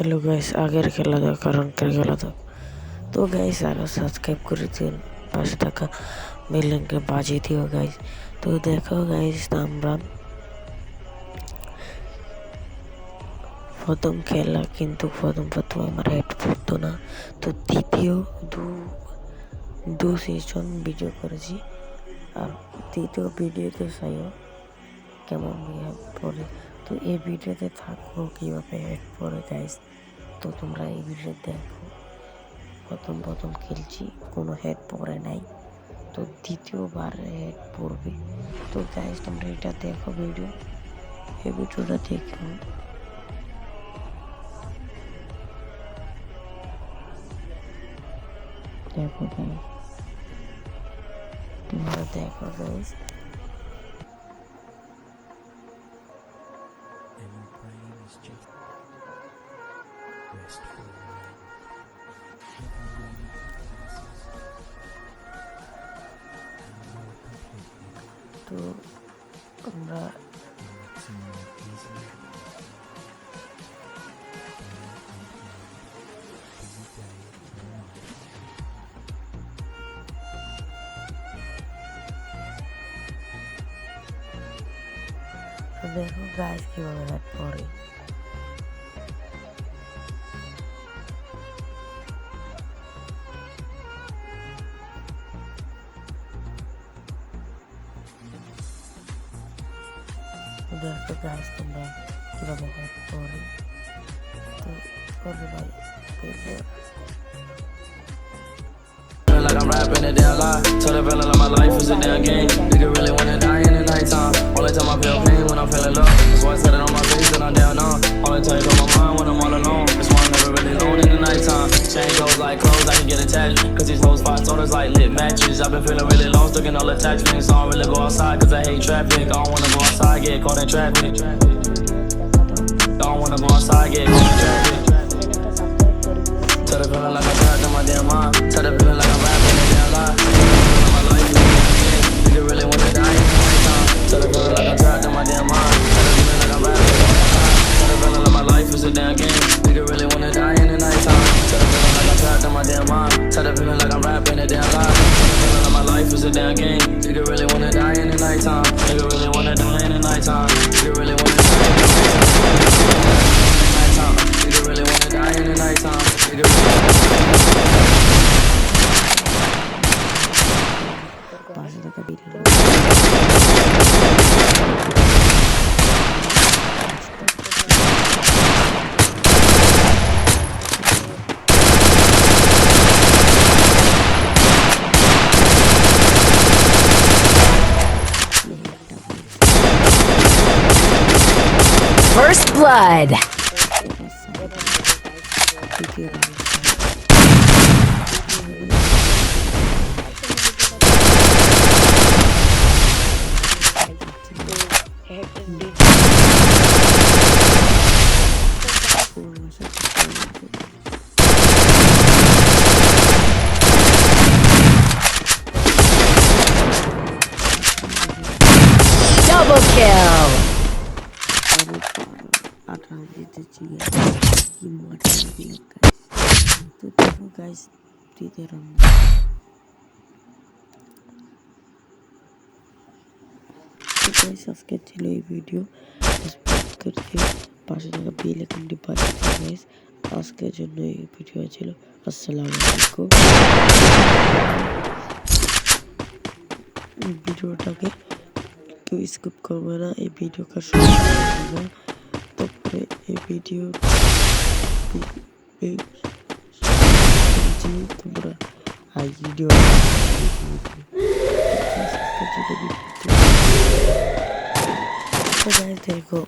Hello guys, আগের খেলা দাও কারণকের খেলা দাও। তো গাইস আরো সাবস্ক্রাইব করে দিন, পাশে থাকা বেল লিঙ্কে বাজিয়ে দিও গাইস। তো দেখো গাইস, আমরা প্রথম খেলা কিন্তু প্রথম আমার হেড পড়তো না। তো দ্বিতীয় দু সেশন ভিডিও করেছি, আর তৃতীয় ভিডিওতে চাইও কেমন হেড পড়ে। তো এই ভিডিওতে থাকবো কীভাবে হেড পড়ে গাইস। তো তোমরা এই ভিডিও দেখো। প্রথম খেলছি, কোনো হেড পড়ে নাই, তো দ্বিতীয়বার হেড পড়বে। তো গাইস তোমরা এটা দেখো, এই ভিডিওটা দেখো। দেখো গাইস, তোমরা দেখো guys. And your brain is just restful. তো আমরা দেখো গাইস কিভাবে হেড পড়ে। দেখো গাইস তোমরা কিভাবে হেড পড়ে। তো পড়বে ভাই, Like I'm rapping a damn lie. Tell the feeling like my life is a damn game. Nigga really wanna die in the nighttime. Only time I feel pain when I'm feeling low. That's why I said it on my face and I'm down on. Only time on my mind when I'm all alone. That's why I'm never really alone in the nighttime. Chain goes like clothes, I can get attached. Cause these hoes find sodas like lit matches. I've been feeling really lost, looking all attachments. So I don't really go outside cause I hate traffic. I don't wanna go outside, get caught in traffic. Don't wanna go outside, get caught in traffic. Tell the feeling like I'm trapped in my damn mind. Tell the feeling like I'm rapping a damn lie. My life is a damn game. Nigga really wanna die in the nighttime. Tell the feeling like I'm trapped in my damn mind. Tell the feeling like I'm rapping a damn lie. Tell the feeling like my life is a damn game. Nigga really wanna die in the nighttime. Tell the feeling like I'm trapped in my damn mind. Tell the feeling like I'm rapping a damn lie. Tell the feeling like my life is a damn game. Nigga really wanna die in the nighttime. Nigga really wanna die in the nighttime. Nigga really wanna die in the nighttime. Nigga really wanna die in the nighttime. Nigga really পাশে থাকা bell First blood. Double kill. জিতেছি কি মজা দিল guys. তো দেখো guys, তৃতীয় round. তো গাইস আজকে ছিল এই ভিডিও, করতে পাশে থাকা বেল আইকনটি বাজিয়ে দিও গাইস। আজকের জন্য এই ভিডিও ছিল। আসসালামু আলাইকুম। ভিডিওটাকে কেউ স্কিপ করবে না, এই ভিডিও কার তারপরে এই ভিডিও তোমরা ভিডিও দেখো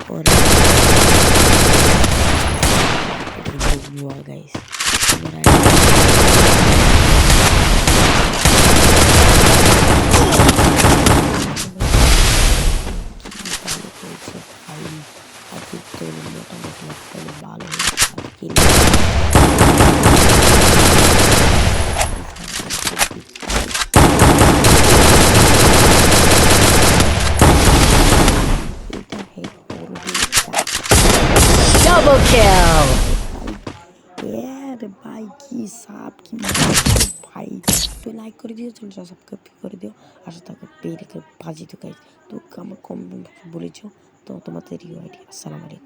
গাইস। মোটামুটি ভালো Double kill. রে ভাই কি সাপ কি ভাই, তো লাইক করে দিও, চ্যানেলটা সাবস্ক্রাইব করে দিও, আশা থাকো পেয়ে রেখে বাজি তো গাইজ। তো আমার কম বলেছো, তো তোমাদের রিও আইডি। আসসালামু আলাইকুম।